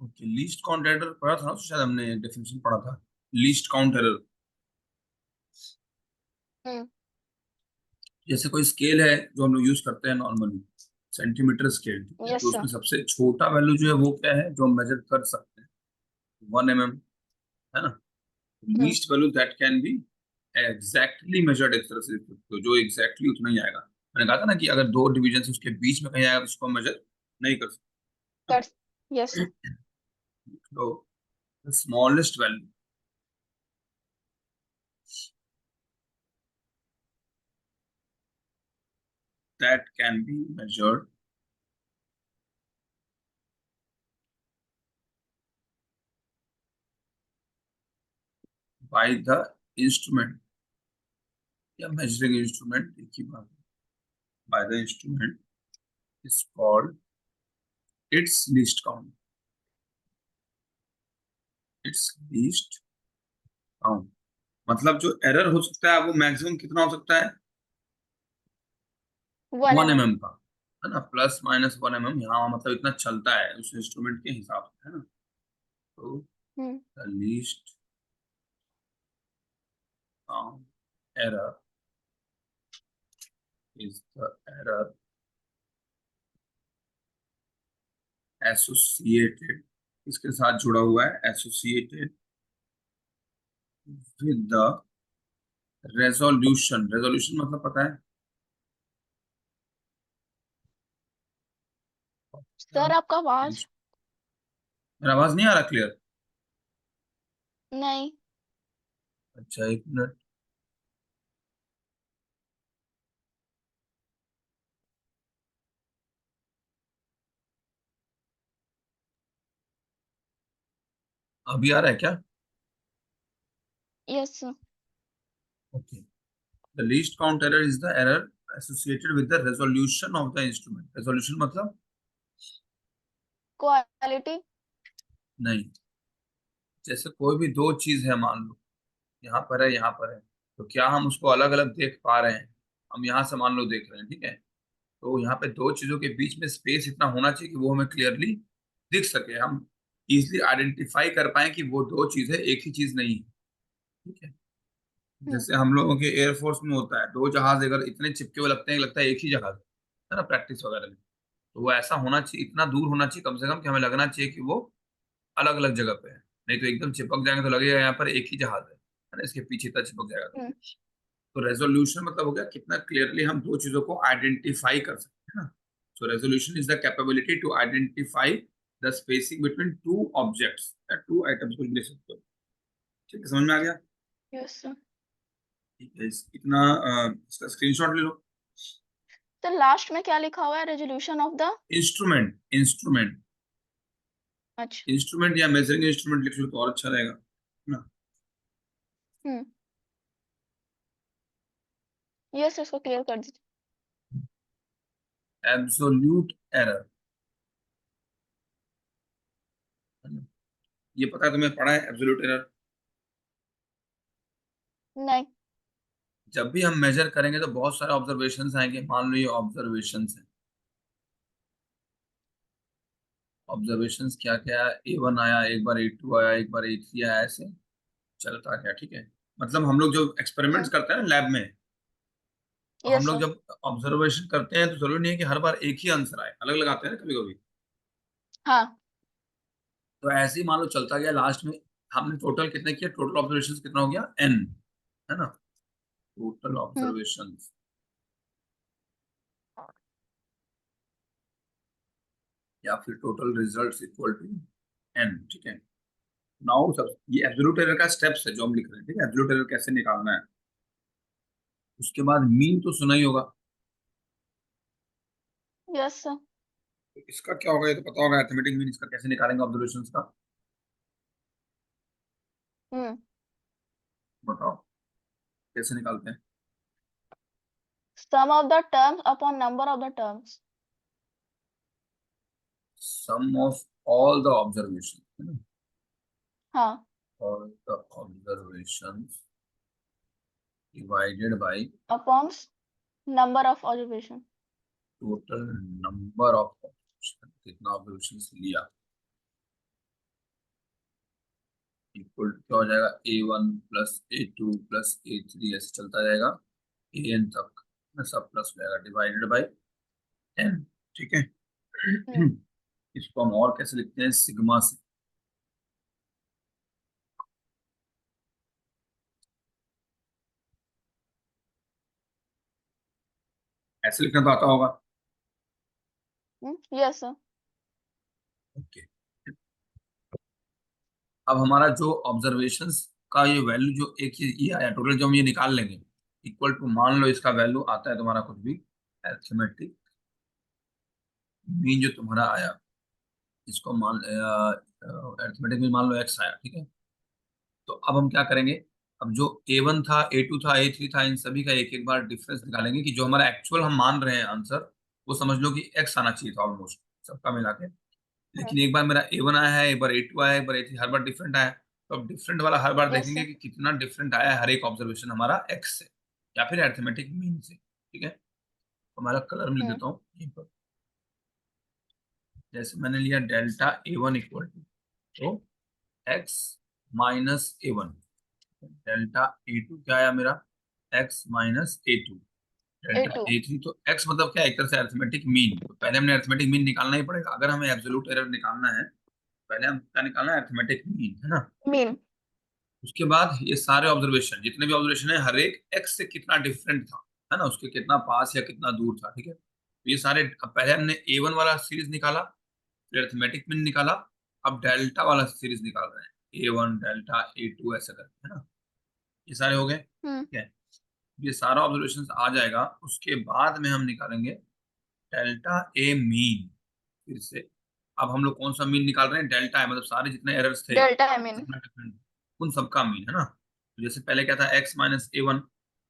Okay, least count error पढ़ा था ना, तो शायद हमने डेफिनेशन पढ़ा था लीस्ट काउंट एरर। हम्म। जैसे कोई स्केल है जो हम लोग यूज करते हैं नॉर्मली, सेंटीमीटर स्केल, ठीक है, यस तो सर। उसमें सबसे छोटा वैल्यू जो है वो क्या है जो हम मेजर कर सकते हैं, 1 mm, है ना। Hmm. Least value that can be exactly measured, एक तरह से तो जो एग्जैक्टली उतना ही आएगा। मैंने कहा था ना कि अगर दो डिवीजन उसके बीच में कहीं आएगा तो उसको मेजर नहीं कर कर। Yes sir. सकते। तो smallest value that can be measured by the instrument या measuring instrument, एक ही बात है, by the instrument is called its least count, its least count। मतलब जो एरर हो सकता है वो मैक्सिमम कितना हो सकता है, 1 वन mm। एम का, है ना, प्लस माइनस 1 mm, यहाँ मतलब इतना चलता है उस इंस्ट्रूमेंट के हिसाब से, है ना। तो hmm. The least count error is the error associated, इसके साथ जुड़ा हुआ है, associated with the resolution. Resolution मतलब पता है क्या? सर आपका आवाज। मेरा आवाज नहीं आ रहा क्लियर? नहीं। अच्छा, एक मिनट। अभी आ रहा है क्या? Yes sir. Okay, the least count error is the error associated with the resolution of the instrument. Resolution मतलब क्वालिटी। नहीं, जैसे कोई भी दो चीज है, मान लो यहाँ पर है यहाँ पर है, तो क्या हम उसको अलग अलग देख पा रहे हैं? हम यहाँ से मान लो देख रहे हैं, ठीक है, तो यहाँ पे दो चीजों के बीच में स्पेस इतना होना चाहिए कि वो हमें क्लियरली दिख सके, हम इजिली आइडेंटिफाई कर पाए कि वो दो चीज है, एक ही चीज नहीं है, ठीक है। हम्म। जैसे हम लोगों के एयरफोर्स में होता है, दो जहाज अगर इतने चिपके हुए लगते हैं, लगता है एक ही जहाज है ना, प्रैक्टिस वगैरह में, तो वो ऐसा होना चाहिए, इतना दूर होना चाहिए कम से कम कि हमें लगना चाहिए कि वो अलग अलग जगह पे है। नहीं तो एकदम चिपक जाएंगे तो लगेगा यहाँ पर एक ही जहाज है ना, इसके पीछे तक चिपक जाएगा। हम्म। तो रेजोल्यूशन मतलब हो गया कितना क्लियरली हम दो चीजों को आइडेंटिफाई कर सकते हैं ना। So resolution is the capability to identify the spacing between two objects या टू आइटम्स को लिख सकते हो। ठीक है, समझ में आ गया? Yes sir. ठीक है, इतना इसका स्क्रीनशॉट ले लो। तो लास्ट में क्या लिखा हुआ है, resolution of the. Instrument, instrument, अच्छा। इंस्ट्रूमेंट या मेजरिंग इंस्ट्रूमेंट लिख लो तो और अच्छा रहेगा, है ना। हम्म। यस सर, इसको क्लियर कर दीजिए। एब्सोल्यूट एरर, है ना, ये पता है तुम्हें, पढ़ा है एब्सोल्यूट एरर। नहीं। जब भी हम मेजर करेंगे तो बहुत सारे ऑब्जर्वेशंस आएंगे, मान लो ये ऑब्जर्वेशंस है, ऑब्जर्वेशंस क्या क्या, A1 आया, एक बार A2 आया, एक बार A3 आया, ऐसे चलता गया, ठीक है। मतलब हम लोग जो एक्सपेरिमेंट्स हम्म। करते हैं ना लैब में, तो हम यस लोग सर। जब ऑब्जर्वेशन करते हैं तो जरूरी नहीं है कि हर बार एक ही आंसर आए, अलग अलग आते हैं ना कभी कभी। हाँ। तो ऐसे ही मान लो चलता गया, लास्ट में हमने टोटल कितने किया, टोटल ऑब्जर्वेशन कितना हो गया, N, है ना, टोटल हम्म। ऑब्जर्वेशन या फिर total results equal to N, ठीक है। नाउ सब ये एब्सोल्यूट एरर का स्टेप्स है जो हम लिख रहे हैं, ठीक है, एब्सोल्यूट एरर कैसे निकालना है। उसके बाद मीन तो सुना ही होगा, यस सर। तो इसका क्या होगा ये तो पता होगा, अरिथमेटिक मीन, इसका कैसे निकालेंगे ऑब्जर्वेशंस का, हम्म। बताओ कैसे निकालते हैं। Sum of the terms upon number of the terms. Sum of all the observation, हाँ। All the observations divided by upon number of observation. Total number of observation, कितना ऑब्जर्वेशन लिया, इक्वल क्या हो जाएगा, A1 + A2 + A3 ऐसे चलता जाएगा an तक, ना सब प्लस हो जाएगा डिवाइडेड बाई n। ठीक है। हम्म इसको हम और कैसे लिखते हैं, सिग्मा से। ऐसे लिखना तो आता होगा। Yes sir. ओके। अब हमारा जो ऑब्जर्वेशंस का ये वैल्यू जो एक ये आया टोटल, जो हम ये निकाल लेंगे, इक्वल टू, मान लो इसका वैल्यू आता है तुम्हारा कुछ भी, अरिथमेटिक मीन जो तुम्हारा आया, इसको मान अरिथमेटिक मीन मान लो x आया, ठीक है। तो अब हम क्या करेंगे, अब जो A1 था, A2 था, A3 था, इन सभी का एक एक बार डिफरेंस निकालेंगे कि जो हमारा एक्चुअल हम मान रहे हैं आंसर, वो समझ लो कि x आना चाहिए था ऑलमोस्ट सबका मिला के। हम्म लेकिन एक बार मेरा A1 आया है, एक बार A2 आया है, एक बार A3, हर बार डिफरेंट आया है। तो अब डिफरेंट वाला हर बार यस देखेंगे सर। कि कितना डिफरेंट आया है हर एक ऑब्जर्वेशन हमारा x से, या फिर अरिथमेटिक मीन से। ठीक है, तो मैं अलग कलर में लिख हम्म देता हूँ यहीं पर। जैसे मैंने लिया डेल्टा A1 इक्वल टू, तो x - A1, डेल्टा A2 क्या आया मेरा, x - A2, delta A2। A3, तो x मतलब क्या है, एक तरह से अरिथमेटिक मीन। तो पहले हमने अरिथमेटिक मीन निकालना ही पड़ेगा अगर हमें एब्सोल्यूट एरर निकालना है। पहले हम क्या निकालना है, अरिथमेटिक मीन, है ना। मीन। उसके बाद ये सारे ऑब्जर्वेशन, जितने भी ऑब्जर्वेशन है, हर एक x से कितना डिफरेंट था, है ना, उसके कितना पास या कितना दूर था। ठीक है, तो ये सारे, अब पहले हमने A1 वाला सीरीज निकाला, फिर अरिथमेटिक मीन निकाला, अब डेल्टा वाला सीरीज निकाल रहे हैं, A1 डेल्टा A2 ऐसा करके, है ना। ये सारे हो गए, हम्म ठीक है। ये सारा ऑब्जर्वेशन आ जाएगा, उसके बाद में हम निकालेंगे डेल्टा A मीन फिर से। अब हम लोग कौन सा मीन निकाल रहे हैं, डेल्टा है, मतलब सारे जितने एरर्स थे, डेल्टा है मीन। जितना डिफरेंट, उन सबका मीन, है ना। तो जैसे पहले क्या था, x - A1,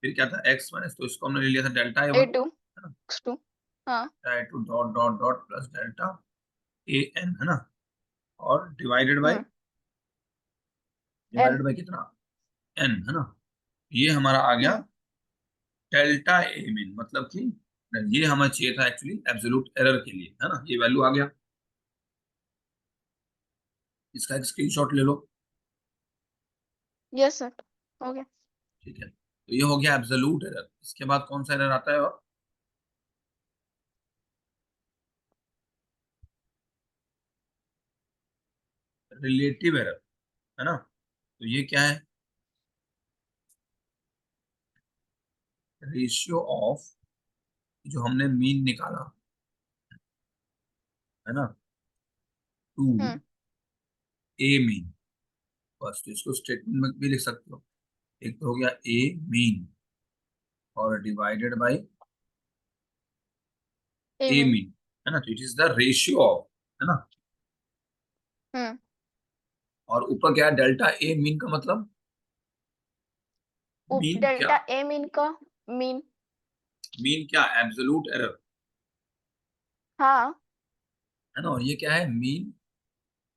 फिर क्या था x माइनस, तो इसको हमने ले लिया था डेल्टा A1, A2 है ना। x2। हाँ। Delta A2 dot dot dot plus delta AN, है ना। और divided by, hmm divided n। By कितना, n, है ना। ये हमारा आ गया हम्म डेल्टा A मीन, मतलब कि ये हमें चाहिए था एक्चुअली एब्सोल्यूट एरर के लिए, है ना। ये वैल्यू आ गया, इसका एक स्क्रीनशॉट ले लो। Yes sir. हो गया। ठीक है, तो ये हो गया एब्सोल्यूट एरर। इसके बाद कौन सा एरर आता है, और रिलेटिव एरर, है ना। तो ये क्या है, रेशियो ऑफ, जो हमने मीन निकाला, है ना, टू हम्म ए मीन। बस, तो इसको स्टेटमेंट में भी लिख सकते हो। एक तो हो गया ए मीन, और divided bye A A mean. Mean, है ना। तो it is the ratio of, है ना। हम्म और ऊपर क्या है, डेल्टा ए मीन का मतलब, मीन क्या, डेल्टा A मीन का मीन। मीन क्या, एब्सोल्यूट एरर, हाँ। है ना। और ये क्या है, mean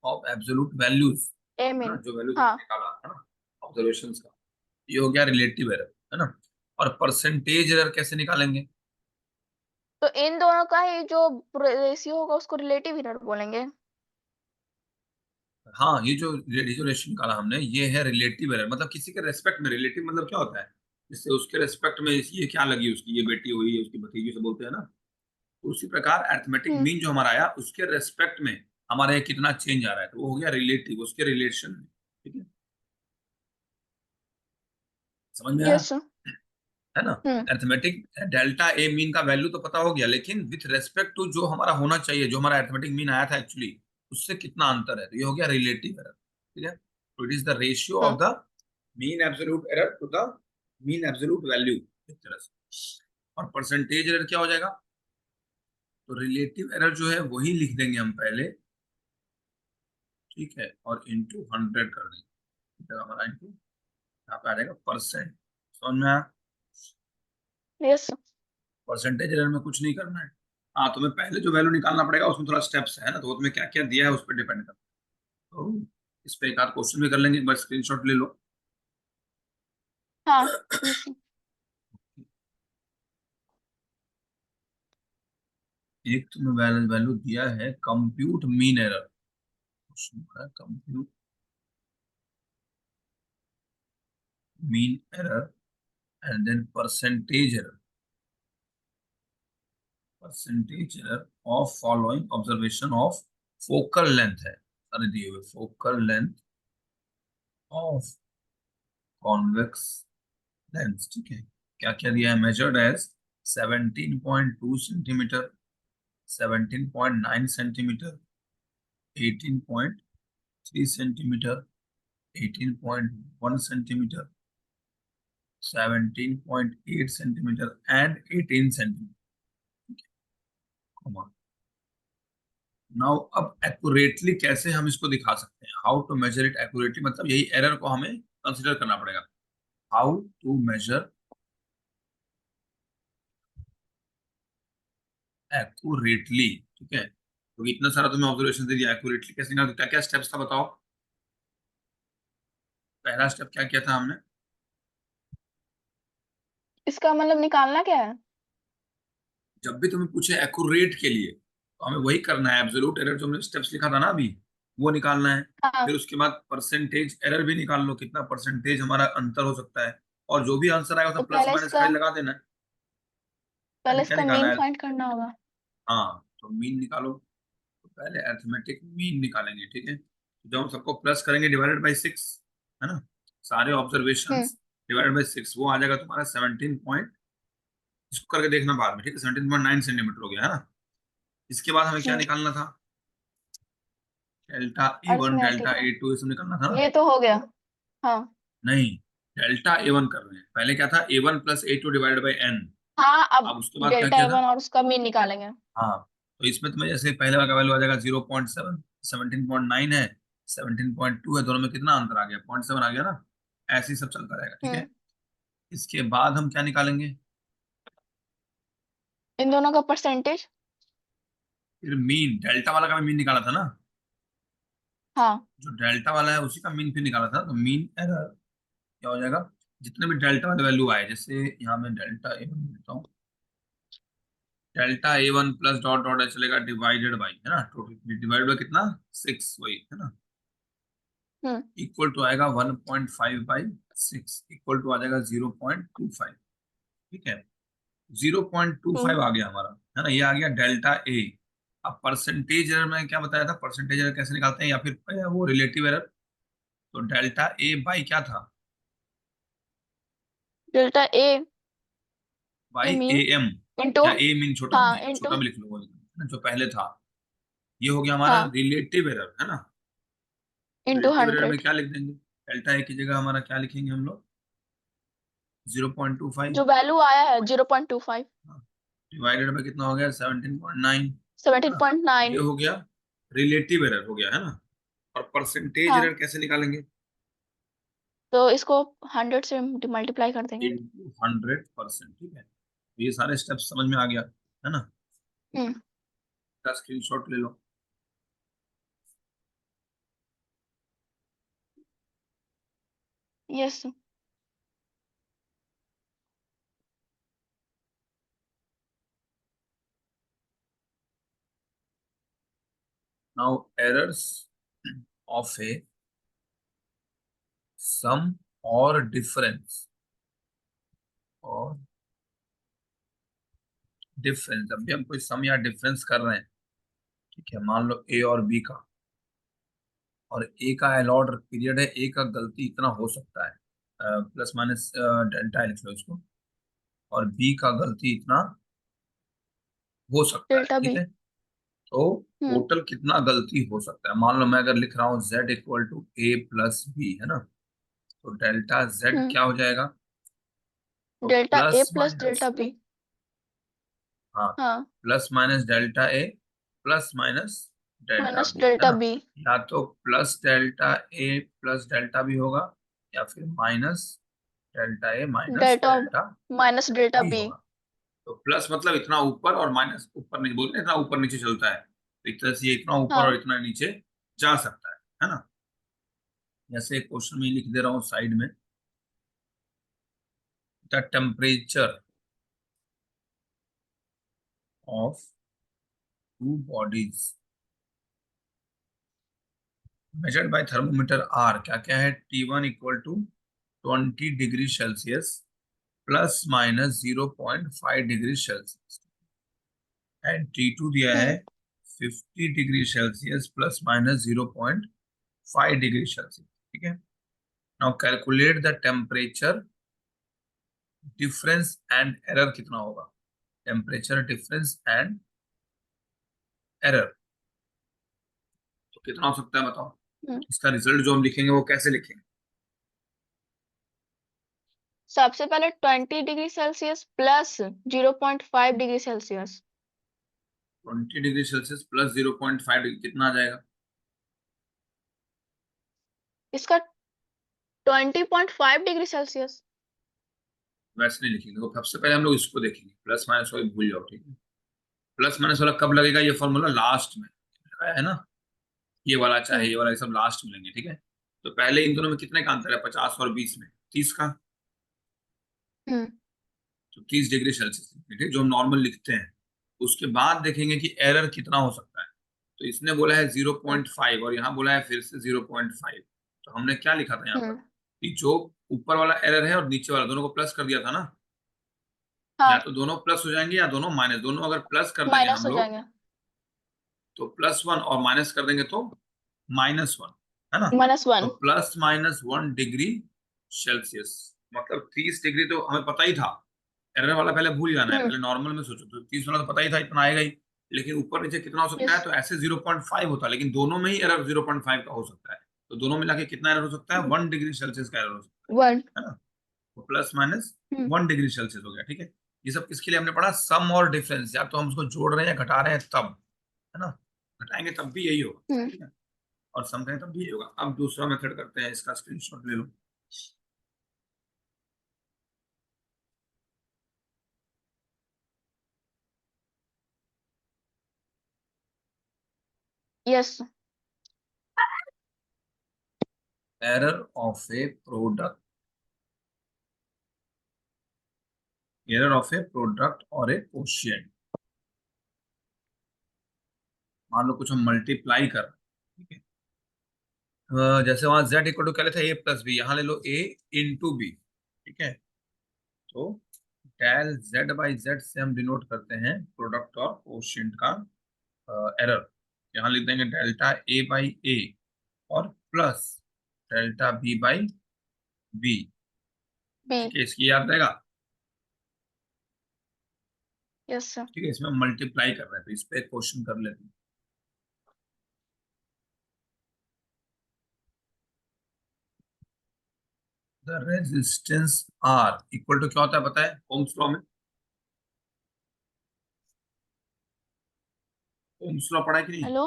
of absolute values, A है ना, मीन। जो वैल्यूज हाँ। हमने निकाला, है ना, ऑब्जर्वेशंस का। ये हो गया रिलेटिव एरर, है ना। और परसेंटेज एरर कैसे निकालेंगे, तो इन दोनों का ही जो रेशियो होगा उसको रिलेटिव एरर बोलेंगे। हाँ, ये जो रेशियो निकाला हमने, ये है रिलेटिव एरर, मतलब किसी के रेस्पेक्ट में। रिलेटिव मतलब क्या होता है, जिससे उसके रेस्पेक्ट में ये क्या लगी, उसकी ये बेटी हुई, उसकी भतीजी से बोलते हैं ना। तो उसी प्रकार अरिथमेटिक हम्म मीन जो हमारा आया, उसके रेस्पेक्ट में हमारे यहाँ कितना चेंज आ रहा है, तो वो हो गया रिलेटिव, उसके रिलेशन में। ठीक है, समझ में आया, यस सर। है ना। हम्म अरिथमेटिक डेल्टा ए मीन का वैल्यू तो पता हो गया, लेकिन विथ रेस्पेक्ट टू जो हमारा होना चाहिए, जो हमारा अरिथमेटिक मीन आया था एक्चुअली, उससे कितना अंतर है, तो ये हो गया रिलेटिव एरर। ठीक है, तो it is the ratio hmm of the mean absolute error to the mean absolute value, एक तरह से। और परसेंटेज एरर क्या हो जाएगा, तो रिलेटिव एरर जो है वही लिख देंगे हम पहले, ठीक है, और इंटू 100 कर देंगे, ठीक है, हमारा इंटू यहाँ पे आ जाएगा परसेंट। समझ में आया। Yes sir. परसेंटेज एरर में कुछ नहीं करना है। हाँ, तुम्हें पहले जो वैल्यू निकालना पड़ेगा उसमें थोड़ा स्टेप्स है ना, तो वो तुम्हें क्या क्या दिया है उस पर डिपेंड करता है। तो इस पे एक आध क्वेश्चन भी कर लेंगे, बस स्क्रीनशॉट ले लो। हाँ। Yes sir. एक तुम्हें वैल्यू वैल्यू दिया है कंप्यूट मीन एरर, क्वेश्चन है compute mean error, and then percentage error. Percentage error of following observation of focal length है, अरे दिए हुए focal length of convex lens, ठीक है। क्या क्या दिया है, measured as 17.2 centimetre, 17.9 centimetre, 18.3 centimetre, 18.1 centimetre, 17.8 centimetre and 18 centimetre. Now अब एक्यूरेटली कैसे हम इसको दिखा सकते हैं, how to measure it accurately, मतलब यही एरर को हमें कंसिडर करना पड़ेगा। हाउ टू मेजर एक्यूरेटली, ठीक है। तो इतना सारा तुम्हें ऑब्जर्वेशन दे दिया, एक्यूरेटली कैसे निकालते, क्या क्या स्टेप्स था बताओ। पहला स्टेप क्या किया था हमने, इसका मतलब निकालना क्या है? जब भी तुम्हें पूछे एक्यूरेट के लिए तो हमें वही करना है, एब्सोल्यूट एरर जो हमने स्टेप्स लिखा था ना अभी, वो निकालना है। हाँ, फिर उसके बाद परसेंटेज एरर भी निकाल लो, कितना परसेंटेज हमारा अंतर हो सकता है, और जो भी आंसर आएगा तो उसमें प्लस माइनस खाली लगा देना है। पहले पहले क्या इसका निकालना मीन है, फाइंड करना होगा। हाँ तो मीन निकालो। तो पहले अरिथमेटिक मीन निकालेंगे, ठीक है। तो जब हम सबको प्लस करेंगे डिवाइडेड बाई 6, है ना, सारे हम्म ऑब्जर्वेशंस डिवाइडेड बाई 6, वो आ जाएगा तुम्हारा 17 पॉइंट, इसको करके देखना बाद में, ठीक है, 17.9 सेंटीमीटर हो गया, है ना। इसके बाद हमें क्या हम्म निकालना था, डेल्टा A1 अरिथमेटिक है, डेल्टा A2 ये सब निकालना था ना। ये तो हो गया। हाँ नहीं, डेल्टा A1 कर रहे हैं, पहले क्या था A1 + A2 divided by n। हाँ, अब अब उसके बाद क्या डेल्टा किया था, A1 और उसका मीन निकालेंगे। हाँ तो इसमें तुम्हें जैसे पहले वाला का वैल्यू आ जाएगा 0.7, 17.9 है, 17.2 है, दोनों में कितना अंतर आ गया, 0.7 आ गया ना। ऐसे ही सब चलता रहेगा, ठीक हम्म है। इसके बाद हम क्या निकालेंगे, इन दोनों का परसेंटेज। फिर मीन, डेल्टा वाला का भी मीन निकाला था ना, हाँ, जो डेल्टा वाला है उसी का मीन फिर निकाला था, तो मीन एरर क्या हो जाएगा, जितने भी डेल्टा वाले वैल्यू आए, जैसे यहाँ में डेल्टा A1 लिखता हूँ, delta A1 plus dot dot चलेगा डिवाइडेड बाई, है ना, टोटल डिवाइड बाई कितना, 6, वही है ना, हम्म इक्वल टू आएगा 1.5/6, इक्वल टू आ जाएगा 0.25, ठीक है। जीरो पॉइंट टू हम्म फाइव आ गया हमारा, है ना, ये आ गया डेल्टा A। अब परसेंटेज एरर में क्या बताया था, परसेंटेज एरर कैसे निकालते हैं, या फिर वो रिलेटिव एरर, तो डेल्टा A बाई क्या था, delta A by mean AM, into, या A मीन छोटा हाँ नहीं, इंटू, छोटा भी लिख लो, जो पहले था, ये हो गया हमारा हाँ रिलेटिव एरर, है ना। इंटू रिलेटिव एरर में 100। क्या लिख देंगे, डेल्टा A की जगह हमारा क्या लिखेंगे हम लोग, 0.25, जो वैल्यू आया है 0.25, डिवाइडेड बाई कितना हो गया 17.9, है ना। 17.9। ये हो गया रिलेटिव एरर हो गया, है ना। और परसेंटेज हाँ, एरर कैसे निकालेंगे, तो इसको 100 से मल्टीप्लाई कर देंगे। इंटू 100%, ठीक है। तो ये सारे स्टेप्स समझ में आ गया, है ना। हम्म इसका स्क्रीनशॉट ले लो। यस। नाउ एरर्स ऑफ ए सम और डिफरेंस, और डिफरेंस, जब भी हम कोई सम या डिफरेंस कर रहे हैं, ठीक है, मान लो A और B का, और A का अलॉट पीरियड है, A का गलती इतना हो सकता है, प्लस माइनस डेल्टा लिख लो इसको, और B का गलती इतना हो सकता है, डेल्टा ठीक बी। है। तो हम्म टोटल कितना गलती हो सकता है, मान लो मैं अगर लिख रहा हूँ Z = A + B, है ना, तो डेल्टा Z हम्म क्या हो जाएगा, तो delta A plus plus minus, delta B. हाँ, हाँ, plus minus delta A plus minus delta minus B, है डेल्टा ना। बी। या तो plus delta A plus delta B होगा, या फिर minus delta A minus delta delta minus delta B B. होगा। तो प्लस मतलब इतना ऊपर, और माइनस ऊपर नीचे, बोलते हैं इतना ऊपर नीचे चलता है, तो एक तरह से ये इतना ऊपर और हाँ, इतना नीचे जा सकता है ना। जैसे क्वेश्चन में लिख दे रहा हूँ साइड में, the temperature of two bodies measured by thermometer are, क्या क्या है, T1 = 20 degree Celsius plus minus 0.5 degree Celsius, and T2 दिया है 50 degree Celsius plus minus 0.5 degree Celsius. ठीक है, now calculate the temperature difference and error कितना होगा। Temperature difference and error तो कितना हो सकता है बताओ। इसका रिजल्ट जो हम लिखेंगे वो कैसे लिखेंगे। सबसे पहले 20 degree Celsius plus 0.5 degree Celsius. 20 degree Celsius plus 0.5 degree कितना आ जाएगा। इसका 20.5 डिग्री सेल्सियस। वैसे नहीं लिखेंगे, तो सबसे पहले हम लोग इसको देखेंगे, प्लस माइनस वाला भूल जाओ। ठीक है, प्लस माइनस वाला कब लगेगा, ये फॉर्मूला लास्ट में लगाया है ना, ये वाला चाहे ये वाला, ये सब लास्ट में लेंगे। ठीक है, तो पहले इन दोनों में कितने का अंतर है, 50 और 20 में 30 का, तो 30 डिग्री सेल्सियस। ठीक है, जो हम नॉर्मल लिखते हैं, उसके बाद देखेंगे कि एरर कितना हो सकता है। तो इसने बोला है 0.5 और यहाँ बोला है फिर से 0.5। तो हमने क्या लिखा था यहाँ पर कि जो ऊपर वाला एरर है और नीचे वाला दोनों को प्लस कर दिया था ना, या हाँ, तो दोनों प्लस हो जाएंगे या दोनों माइनस। दोनों अगर प्लस कर देंगे माइनस हम हो लोग जाएंगे। तो +1, और माइनस कर देंगे तो -1, है ना। तो -1। +-1 डिग्री सेल्सियस, मतलब 30 डिग्री तो हमें पता ही था। एरर वाला पहले भूल जाना है, पहले नॉर्मल में सोचो, तो 30 वाला तो पता ही था इतना आएगा ही। लेकिन ऊपर नीचे कितना हो सकता यस। है, तो ऐसे 0.5 होता है, लेकिन दोनों में ही एरर 0.5 का हो सकता है। तो दोनों मिला के कितना एरर हो सकता है, 1 डिग्री सेल्सियस का एरर हो सकता 1। है ना। तो +-1 डिग्री सेल्सियस हो गया। ठीक है, ये सब किसके लिए हमने पढ़ा, सम और डिफरेंस, या तो हम उसको जोड़ रहे हैं या घटा रहे हैं तब, है ना। घटाएंगे तब भी यही होगा। ठीक है, और सम करें तब भी यही होगा। अब दूसरा मेथड करते हैं, इसका स्क्रीनशॉट ले लो। Yes. Error of a product, error of a product और ए क्वोशिएंट। मान लो कुछ हम मल्टीप्लाई कर रहे हैं। ठीक है, जैसे वहां z इक्वल टू क्या लेते हैं, a प्लस बी, यहाँ ले लो a इंटू बी। ठीक है, तो डेल z बाई जेड से हम डिनोट करते हैं प्रोडक्ट और क्वोशिएंट का एरर। यहाँ लिख देंगे डेल्टा a बाई ए और plus delta b by B. B. ठीक है, इसकी याद रहेगा। Yes sir. ठीक है, इसमें हम मल्टीप्लाई कर रहे हैं, तो इस पे एक क्वेश्चन कर लेते हैं। The resistance R equal to क्या होता है, बताए ओम्स लॉ में। ओम्स लॉ पढ़ा है कि नहीं, हेलो।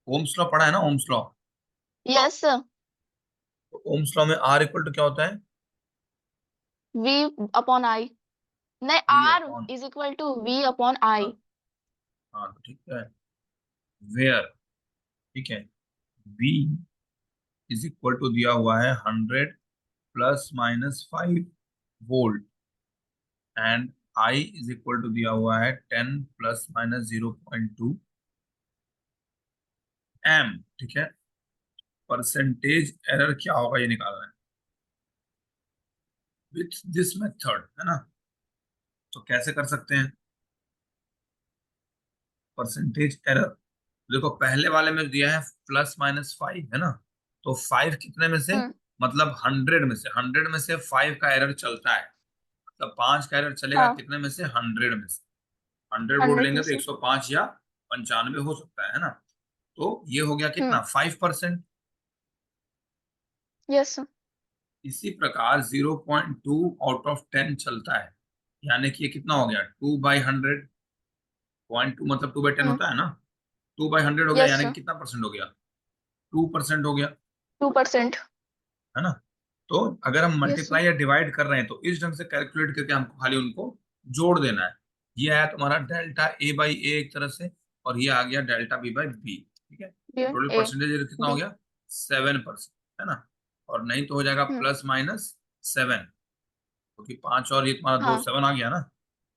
ओम्स लॉ पढ़ा है ना, ओम्स लॉ। Yes sir. तो ओम्स लॉ में आर इक्वल टू क्या होता है, V अपॉन I। नहीं, V R upon, is equal to V upon I। हाँ हाँ, तो ठीक है, वेयर, ठीक है, वी इज इक्वल टू दिया हुआ है 100 ±5 volt, and I is equal to दिया हुआ है 10 ±0.2 एम। ठीक है, परसेंटेज एरर क्या होगा ये निकालना है विथ दिस मेथड, है ना। तो कैसे कर सकते हैं परसेंटेज एरर। देखो पहले वाले में दिया है +-5, है ना। तो 5 कितने में से, मतलब 100 में से, 100 में से 5 का एरर चलता है, मतलब 5 का एरर चलेगा हाँ, कितने में से, 100 में से। 100 बोल 100 लेंगे में तो से। 105 या 95 हो सकता है ना। तो ये हो गया कितना, 5%। Yes sir. इसी प्रकार 0.2 आउट ऑफ 10 चलता है, यानी कि ये कितना हो गया, 2/100। 0.2 मतलब 2/10 होता है ना। 2/100 हो गया, यस यानी कि सर। कितना परसेंट हो गया, 2% हो गया, 2%। है ना। तो अगर हम यस सर। मल्टीप्लाई या डिवाइड कर रहे हैं तो इस ढंग से कैलकुलेट करके हमको खाली उनको जोड़ देना है। ये आया तुम्हारा डेल्टा ए बाई ए एक तरह से, और ये आ गया डेल्टा बी बाई बी। ठीक है, तो टोटल A परसेंटेज कितना हो B। गया, 7%, है ना। और नहीं तो हो जाएगा +-7, क्योंकि 5 और ये तुम्हारा दो, हाँ। 7 आ गया ना।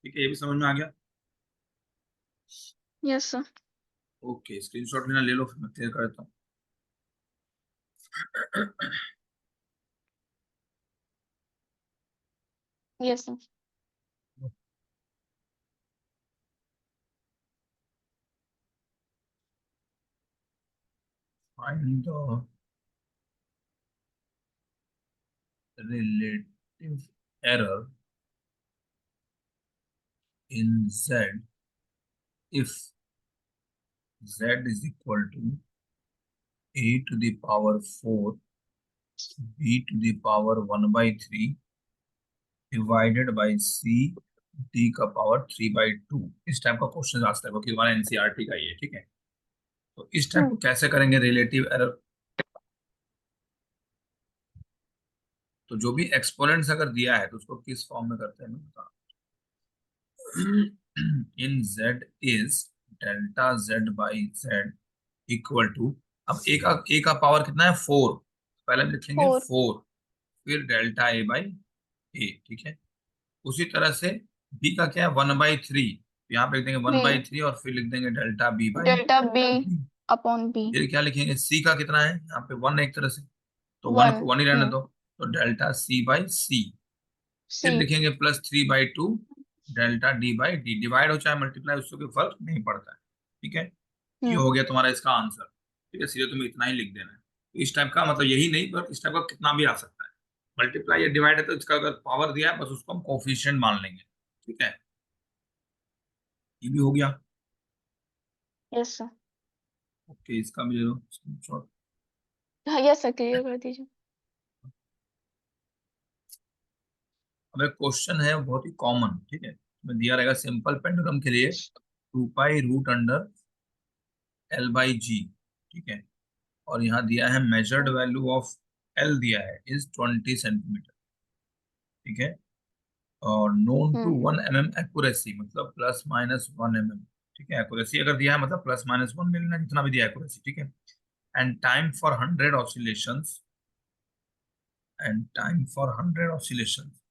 ठीक है, ये भी समझ में आ गया। Yes sir. ओके, स्क्रीनशॉट लेना, ले लो, फिर मैं क्लियर कर देता हूँ। Yes sir. Find the relative error in Z if Z is equal to A to the power 4, B to the power 1 by 3 divided by C D का power 3 by 2। इस type का क्वेश्चन आ सकता है क्योंकि हमारा एनसीईआरटी का ही है, ठीक है। तो इस टाइप को कैसे करेंगे रिलेटिव एरर? तो जो भी एक्सपोनेंट्स अगर दिया है तो उसको किस फॉर्म में करते हैं मैं बता। In Z is delta Z by Z equal to, अब ए का पावर कितना है 4, पहले हम लिखेंगे 4। 4, फिर डेल्टा ए बाई ए, ठीक है। उसी तरह से बी का क्या है 1/3, यहाँ पे लिख देंगे 1/3 और फिर लिख देंगे delta B by delta B B. Upon B. फिर क्या लिखेंगे सी का कितना है, यहाँ पे 1 एक तरह से, तो 1 1। को 1 ही रहने दो, तो डेल्टा सी बाई सी। सी। फिर लिखेंगे +3/2 delta D by D, divide हो चाहे मल्टीप्लाई उससे कोई फर्क नहीं पड़ता है, ठीक है। ये हो गया तुम्हारा इसका आंसर, ठीक है। सीधे तुम्हें इतना ही लिख देना है। तो इस टाइप का मतलब यही नहीं, पर इस टाइप का कितना भी आ सकता है। मल्टीप्लाई या डिवाइड है तो इसका अगर पावर दिया है बस उसको हम कोफिशिएंट मान लेंगे, ठीक है। ये भी हो गया। Yes sir. ओके, इसका भी ले लो स्क्रीनशॉट। हाँ यस सर, क्लियर कर दीजिए। अब एक क्वेश्चन है बहुत ही कॉमन, ठीक है। इसमें दिया रहेगा सिंपल पेंडुलम के लिए 2π√L/G, ठीक है। और यहाँ दिया है मेजर्ड वैल्यू ऑफ एल दिया है इज 20 सेंटीमीटर, ठीक है। और known to hmm 1 mm accuracy, मतलब ±1 mm, ठीक है। एक्यूरेसी अगर दिया है मतलब +-1 मिलना, जितना भी दिया है एक्यूरेसी, ठीक है। And time for 100 oscillations, and time for 100 oscillations,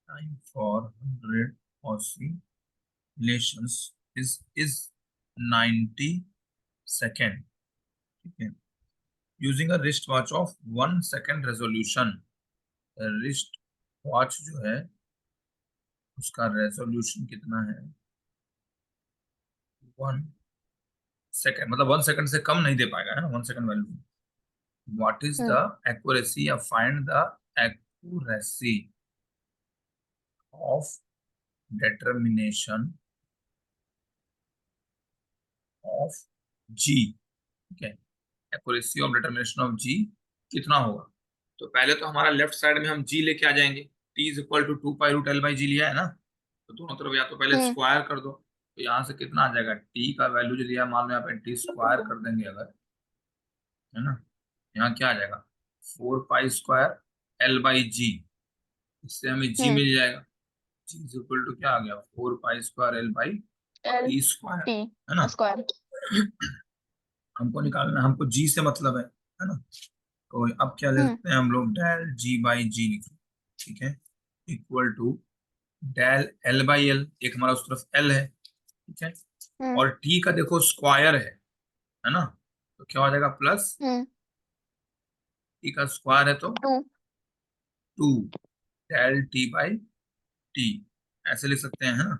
time for 100 oscillations is 90 second, ठीक है। Using a wrist watch of 1 second resolution, wrist watch जो है उसका रेजोल्यूशन कितना है 1 सेकेंड, मतलब 1 सेकेंड से कम नहीं दे पाएगा, है ना, 1 second value. What is the hmm accuracy या find the accuracy of determination of g, ठीक है। Accuracy of determination of g कितना होगा? तो पहले तो हमारा लेफ्ट साइड में हम जी लेके आ जाएंगे, T is equal to 2π√L/G लिया है ना, तो दोनों तरफ या तो पहले हम्म स्क्वायर कर दो, तो यहाँ से कितना आ जाएगा, टी का वैल्यू जो दिया मान लो यहाँ पे टी स्क्वायर कर देंगे अगर, है ना, यहाँ क्या आ जाएगा 4π² L/G, इससे हमें जी हम्म मिल जाएगा। जी इज इक्वल टू क्या आ गया 4π² L/T एल स्क्वायर, टी है ना। स्क्वायर। हमको निकालना, हमको जी से मतलब है ना। तो अब क्या हम्म लिखते हैं हम लोग, डेल जी बाई जी लिखते हैं, ठीक है, equal to del L by L, एक हमारा उस तरफ एल है, ठीक है। हम्म और टी का देखो स्क्वायर है ना, तो क्या हो जाएगा प्लस, हम्म टी का स्क्वायर है तो 2। 2 डेल टी बाई टी, ऐसे लिख सकते हैं, है ना।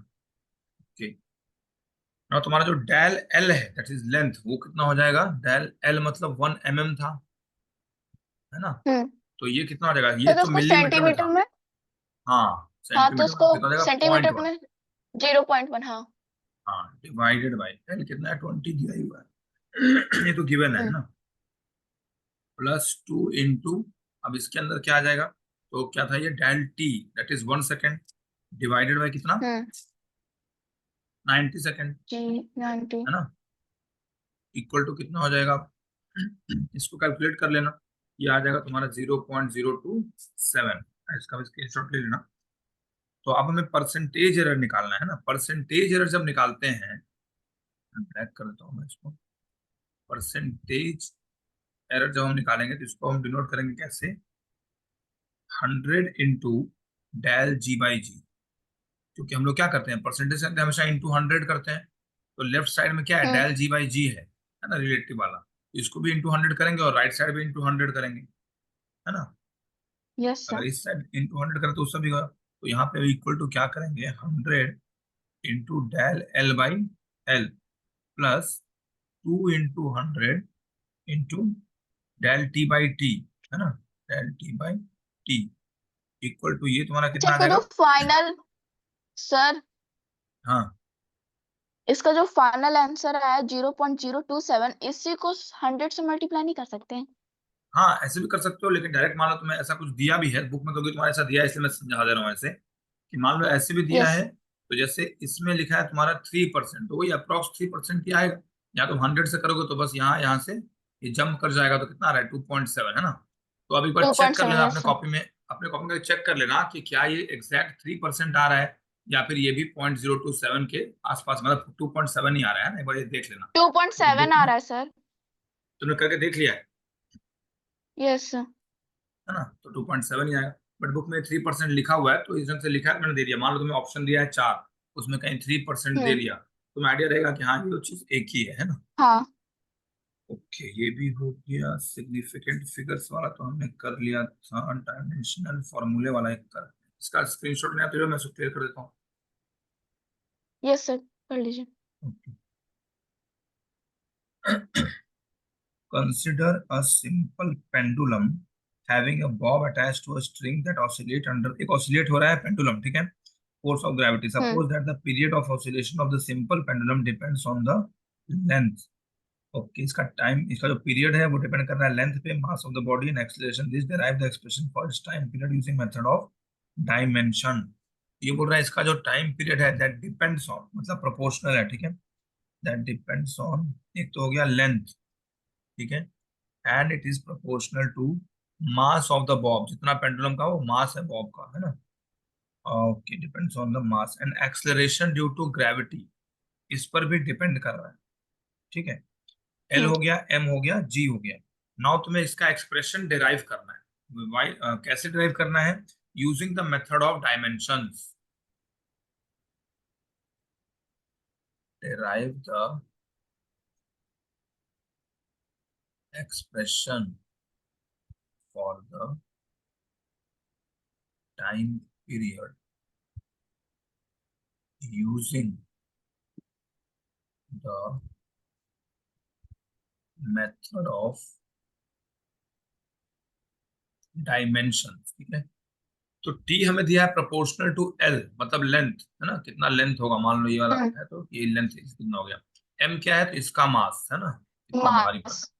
ओके, ना तुम्हारा जो डेल एल है दैट इज लेंथ, वो कितना हो जाएगा, डेल एल मतलब 1 mm था, है ना। हम्म तो ये कितना हो जाएगा, ये तो तो उसको मिलीमीटर में सेंटीमीटर था। में। हाँ हाँ तो सेंटीमीटर में, उसको कितना हो जाएगा पॉइंट सेंटीमीटर वन में 0.1। हाँ। हाँ डिवाइडेड बाई एल कितना है 20 दिया ही हुआ है ये तो गिवन है हम्म ना। +2 इंटू, अब इसके अंदर क्या आ जाएगा, तो क्या था ये del T that is 1 second divided by कितना हम्म 90 सेकेंड, जी 90। है ना। इक्वल टू कितना हो जाएगा, इसको कैलकुलेट कर लेना, ये आ जाएगा तुम्हारा 0.027, इसका भी स्क्रीनशॉट ले लेना। तो अब हमें परसेंटेज एरर निकालना है ना। परसेंटेज एरर जब निकालते हैं, ब्लैक कर देता हूँ मैं इसको। परसेंटेज एरर जब हम निकालेंगे तो इसको हम डिनोट करेंगे कैसे, 100 इंटू डेल जी बाई जी, क्योंकि हम लोग क्या करते हैं परसेंटेज से हमेशा इंटू 100 करते हैं। तो लेफ्ट साइड में क्या है हम्म डेल जी बाई जी है ना, रिलेटिव वाला, तो इसको भी इंटू 100 करेंगे और राइट साइड भी इंटू 100 करेंगे, है ना। यस अगर सर। इस साइड इंटू 100 करें तो उस सब भी होगा। तो यहाँ पे इक्वल टू क्या करेंगे, 100 into del L by L plus 2 into 100 into del T by T, है ना, del T by T equal to ये तुम्हारा अच्छा, कितना आ इसका जो जाएगा। फाइनल, सर, हाँ इसका जो फाइनल आंसर आया 0.027, इसी को 100 से मल्टीप्लाई नहीं कर सकते हैं? हाँ, ऐसे भी कर सकते हो, लेकिन डायरेक्ट मान लो तुम्हें ऐसा कुछ दिया भी है बुक में, तो भी तुम्हारे ऐसा दिया है, इसलिए मैं समझा दे रहा हूँ ऐसे कि मान लो ऐसे भी दिया यस। है। तो जैसे इसमें लिखा है तुम्हारा 3%, तो वही अप्रॉक्स 3% ही आएगा। या तुम 100 से करोगे तो बस यहाँ यहाँ से ये जंप कर जाएगा, तो कितना आ रहा है, 2.7, है ना। तो अब एक बार टू चेक पॉइंट कर सेवन लेना अपने यस सर। कॉपी में, अपने कॉपी में चेक कर लेना कि क्या ये एग्जैक्ट 3% आ रहा है, या फिर ये भी 0.027 के आसपास, मतलब 2.7 ही आ रहा है ना, एक बार ये देख लेना। टू पॉइंट क्योंकि सेवन बुक आ में रहा है सर। तुमने करके देख लिया यस सर। है ना, तो 2.7 ही आएगा। बट बुक में 3% लिखा हुआ है, तो इस ढंग से लिखा है, मैंने दे दिया। मान लो तुम्हें ऑप्शन दिया है 4, उसमें कहीं 3% दे हम्म। दिया, तुम्हें आइडिया रहेगा कि हाँ ये चीज एक ही है ना। हाँ। ओके, ये भी हो गया। सिग्निफिकेंट फिगर्स वाला तो हमने कर लिया था, डायमेंशनल फॉर्मूले वाला एक कर, इसका स्क्रीनशॉट लेना तो मैं उसको क्लियर कर देता हूँ। यस सर, कर लीजिए। Okay, consider a simple pendulum having a bob attached to a string that oscillate under, एक oscillate हो रहा है pendulum, ठीक है, force of gravity. Hmm. Suppose that the period of oscillation of the simple pendulum depends on the length. Okay, इसका time, इसका जो period है वो डिपेंड कर रहा है लेंथ पे, मास of the body and acceleration. This derive the expression for its time period using method of dimension. ये बोल रहा है इसका जो टाइम पीरियड है दैट डिपेंड्स ऑन, मतलब प्रोपोर्शनल है, ठीक है, दैट डिपेंड्स ऑन, एक तो हो गया लेंथ, ठीक है, and it is proportional to mass of the bob, जितना पेंडुलम का वो मास है बॉब का, है ना। Okay, depends on the mass and acceleration due to gravity, इस पर भी डिपेंड कर रहा है, ठीक है। L hmm. हो गया, एम हो गया, जी हो गया। नाउ तुम्हें इसका एक्सप्रेशन डिराइव करना है। कैसे डिराइव करना है, using the method of dimensions. Derive the expression for the time period using the method of dimension, ठीक है। तो टी हमें दिया है प्रोपोर्शनल टू एल, मतलब लेंथ, है ना, कितना लेंथ होगा, मान लो ये वाला हम्म। है तो ये लेंथ कितना हो गया। एम क्या है, तो इसका मास, है ना, कितना भारी मास। पड़ा।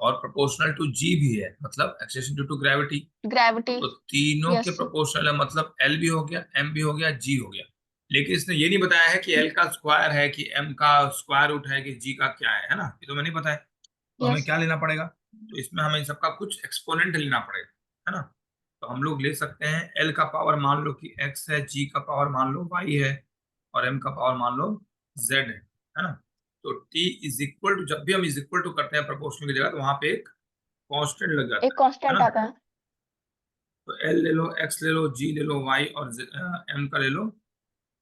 और प्रोपोर्शनल टू जी भी है, मतलब acceleration due to gravity. Gravity. तो तीनों के यस सर। प्रोपोर्शनल है, मतलब एल भी हो गया, एम भी हो गया, जी हो गया। लेकिन इसने ये नहीं बताया है कि एल का स्क्वायर है कि एम का स्क्वायर रूट है कि जी का क्या है ना, ये तो मैं नहीं बताया। तो हमें यस। क्या लेना पड़ेगा, तो इसमें हमें इन सबका कुछ एक्सपोनेंट लेना पड़ेगा, है ना। तो हम लोग ले सकते हैं एल का पावर मान लो कि एक्स है, जी का पावर मान लो वाई है, और एम का पावर मान लो जेड है ना। तो टी इज इक्वल टू, जब भी हम इज इक्वल टू करते हैं प्रोपोर्शनल की जगह, तो वहां पे एक कांस्टेंट लग जाता एक है कांस्टेंट ना। आता है। तो एल ले लो, एक्स ले लो, जी ले लो, वाई, और एम का ले लो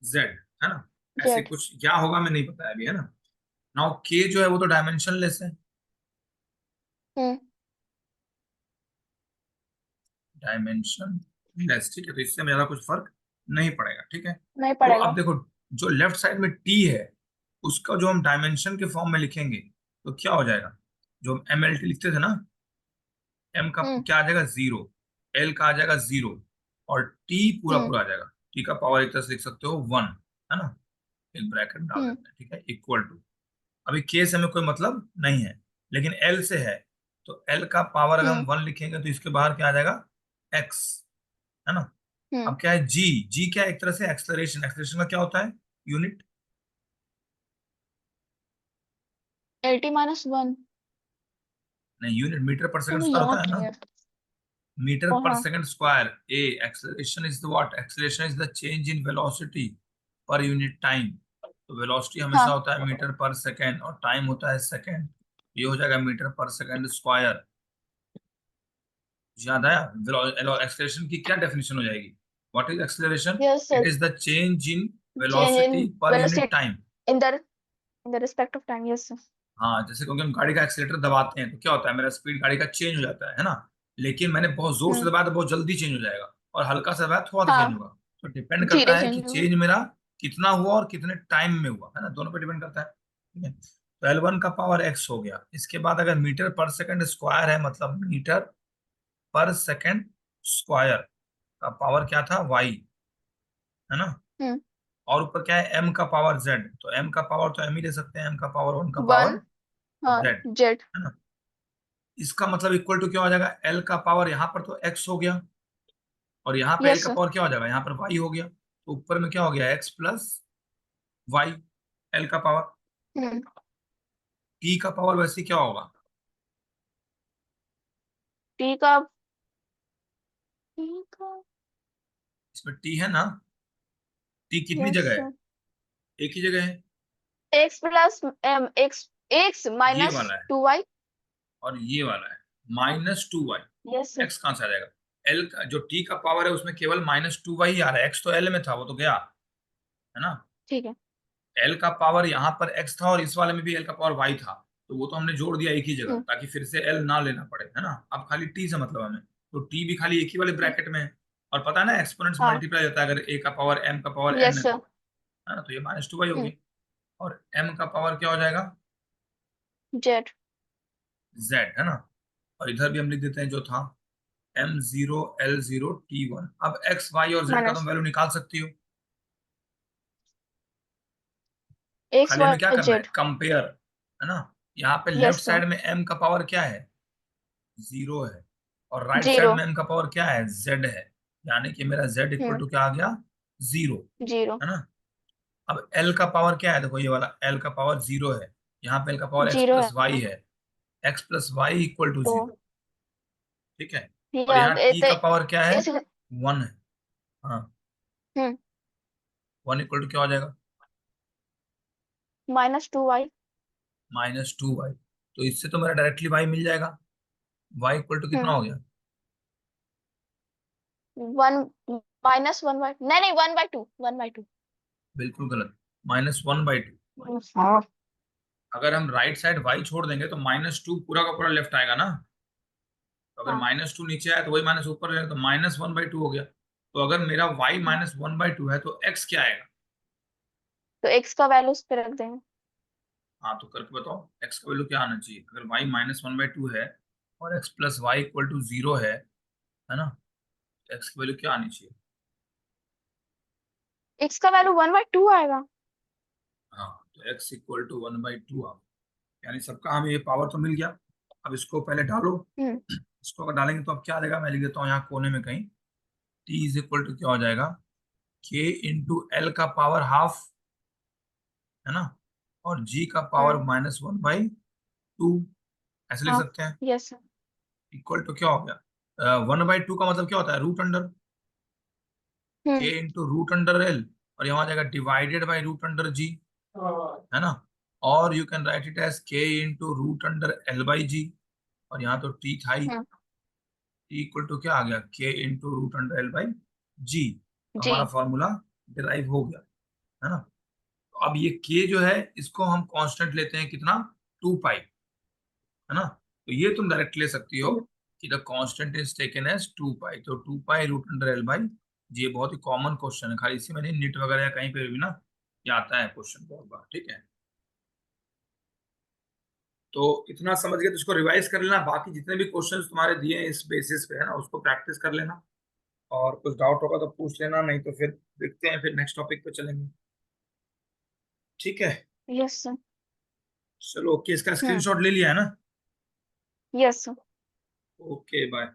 जेड, है ना। ऐसे जेड। कुछ क्या होगा मैं नहीं बताया अभी, है ना। नाउ के जो है वो तो डायमेंशनलेस है, हम्म। डायमेंशन लेस, ठीक है, तो इससे हमें ज्यादा कुछ फर्क नहीं पड़ेगा, ठीक है। नहीं तो पड़ेगा। अब देखो, जो लेफ्ट साइड में टी है उसका जो हम डायमेंशन के फॉर्म में लिखेंगे तो क्या हो जाएगा, जो हम एम एल टी लिखते थे ना, एम का हम्म। क्या आ जाएगा 0, एल का आ जाएगा 0, और टी पूरा हम्म। पूरा आ जाएगा। टी का पावर एक तरह से लिख सकते हो 1, है ना, एक ब्रैकेट डाल हम्म। देते हैं, ठीक है, इक्वल टू। अभी के से हमें कोई मतलब नहीं है, लेकिन एल से है। तो एल का पावर अगर हम हम्म। 1 लिखेंगे तो इसके बाहर क्या आ जाएगा, एक्स, है ना। हम्म। अब क्या है, जी, जी क्या है, एक तरह से एक्सलरेशन, एक्सलरेशन का क्या होता है, यूनिट, एल टी -1। नहीं, यूनिट मीटर पर तो सेकंड स्क्वायर होता याद है ना, नहीं है। मीटर ओ पर हाँ। Second square. A, acceleration is the what, acceleration is the change in velocity per unit time. तो वेलोसिटी हमेशा हाँ। होता है मीटर पर सेकंड, और टाइम होता है सेकंड। ये हो जाएगा मीटर पर सेकंड स्क्वायर। याद आया, एक्सलेरेशन की क्या डेफिनेशन हो जाएगी, what is acceleration, yes it sir. Is the change in change in velocity per unit velocity time. In the respect of time. Yes sir. हाँ, जैसे क्योंकि हम गाड़ी का एक्सीलेटर दबाते हैं तो क्या होता है, मेरा स्पीड गाड़ी का चेंज हो जाता है ना। लेकिन मैंने बहुत जोर से हम्म। दबाया तो बहुत जल्दी चेंज हो जाएगा, और हल्का से दबाया थोड़ा सा चेंज हाँ, होगा। तो डिपेंड करता धीरे है कि चेंज होगा। चेंज मेरा कितना हुआ और कितने टाइम में हुआ, है ना, दोनों पे डिपेंड करता है। ठीक है, तो L1 का पावर x हो गया। इसके बाद अगर मीटर पर सेकंड स्क्वायर है, मतलब मीटर पर सेकंड स्क्वायर का पावर क्या था, y, है ना। हम्म। और ऊपर क्या है, m का पावर z, तो m का पावर तो m ही ले सकते हैं, m का पावर 1 का पावर 1। हाँ, z, जेड। है ना। इसका मतलब इक्वल टू क्या हो जाएगा, l का पावर यहाँ पर तो x हो गया, और यहाँ पे l यस का सर। पावर क्या हो जाएगा, यहाँ पर y हो गया, तो ऊपर में क्या हो गया, x प्लस वाई, l का पावर। हम्म। t का पावर वैसे क्या होगा, टी का टी का इसमें t है ना, t कितनी यस जगह है, सर। एक ही जगह है, X plus M X, X ये माइनस वाला है 2y। और ये वाला है -2y। Yes sir. x कहाँ से आ जाएगा, l का जो t का पावर है उसमें केवल -2y ही आ रहा है, x तो l में था, वो तो गया, है ना। ठीक है। l का पावर यहाँ पर x था और इस वाले में भी l का पावर y था, तो वो तो हमने जोड़ दिया एक ही जगह हम्म। ताकि फिर से l ना लेना पड़े, है ना। अब खाली t से मतलब हमें, तो t भी खाली एक ही वाले ब्रैकेट में है, और पता है ना एक्सपोनेंट से हाँ। मल्टीप्लाई होता है, अगर a का पावर m का पावर n यस है तो, सर। है ना, तो ये -2y हम्म। होगी। और m का पावर क्या हो जाएगा, जेड। z, है ना। और इधर भी हम लिख देते हैं जो था m0 l0 t1। अब x y और z का तुम माइनस वैल्यू निकाल सकती हो, एक्स खाली हमें क्या वाई करना है, जेड। कंपेयर, है ना। यहाँ पे लेफ्ट यस सर। साइड में m का पावर क्या है, 0 है, और राइट साइड जीरो। में m का पावर क्या है, z है, यानी कि मेरा z इक्वल हम्म। टू क्या आ गया, 0, जीरो। है ना। अब l का पावर क्या है, देखो ये वाला l का पावर 0 है, यहाँ पे l का पावर x जीरो प्लस है वाई ना। है, x plus Y equal to तो 0, ठीक है। और या यहाँ t का पावर क्या है, इस 1 है, हाँ, हम्म 1 इक्वल टू क्या हो जाएगा, -2y। -2y। तो इससे तो मेरा डायरेक्टली y मिल जाएगा, y इक्वल टू कितना हम्म हो गया, 1 -1/, नहीं नहीं, 1/2, 1/2। बिल्कुल गलत, -1/2। हाँ। अगर हम राइट साइड y छोड़ देंगे तो -2 पूरा का पूरा लेफ्ट आएगा ना, तो अगर हाँ, -2 नीचे आया तो वही माइनस ऊपर रहेगा, तो -1/2 हो गया। तो अगर मेरा y -1/2 है तो x क्या आएगा, तो एक्स का वैल्यू उस पे रख देंगे। हाँ तो करके बताओ x का वैल्यू क्या आना चाहिए, अगर y -1/2 है और x plus Y equal to 0 है ना, तो x की वैल्यू क्या आनी चाहिए, एक्स का वैल्यू 1/2 आएगा। हाँ, तो x इक्वल टू 1/2 आ, यानी सबका हमें ये पावर तो मिल गया। अब इसको पहले डालो, हम्म इसको अगर डालेंगे तो अब क्या आ जाएगा, मैं लिख देता हूँ यहाँ कोने में कहीं, t इज इक्वल टू क्या हो जाएगा, k इंटू एल का पावर हाफ, है ना, और g का पावर हम्म -1/2, ऐसे लिख हाँ। सकते हैं। यस। इक्वल टू क्या हो गया, 1/2 का मतलब क्या होता है, root under, k hmm into root under l, और यहाँ हो जाएगा divided by root under g, है ना। और you can write it as k into root under L by g, और यहाँ तो t था ही, हम्म t इक्वल टू क्या आ गया, k into root under L by g. तो जी। हमारा फॉर्मूला डिराइव हो गया, है ना। तो अब ये k जो है इसको हम कांस्टेंट लेते हैं कितना, 2 पाई, है ना। तो ये तुम डायरेक्ट ले सकती हो कि the constant is taken as 2 pi, तो 2 pi root under L by, ये बहुत ही कॉमन क्वेश्चन है, खाली इसी में नहीं, नीट वगैरह या कहीं पे भी ना ये आता है क्वेश्चन बहुत बार, ठीक है। तो इतना समझ गए तो इसको रिवाइज कर लेना, बाकी जितने भी क्वेश्चंस तुम्हारे दिए हैं इस बेसिस पे, है ना, उसको प्रैक्टिस कर लेना, और कुछ डाउट होगा तो पूछ लेना, नहीं तो फिर देखते हैं, फिर नेक्स्ट टॉपिक पे चलेंगे, ठीक है। Yes sir. चलो ओके, इसका हम्म स्क्रीनशॉट ले लिया है ना, yes sir. Okay bye.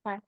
Bye.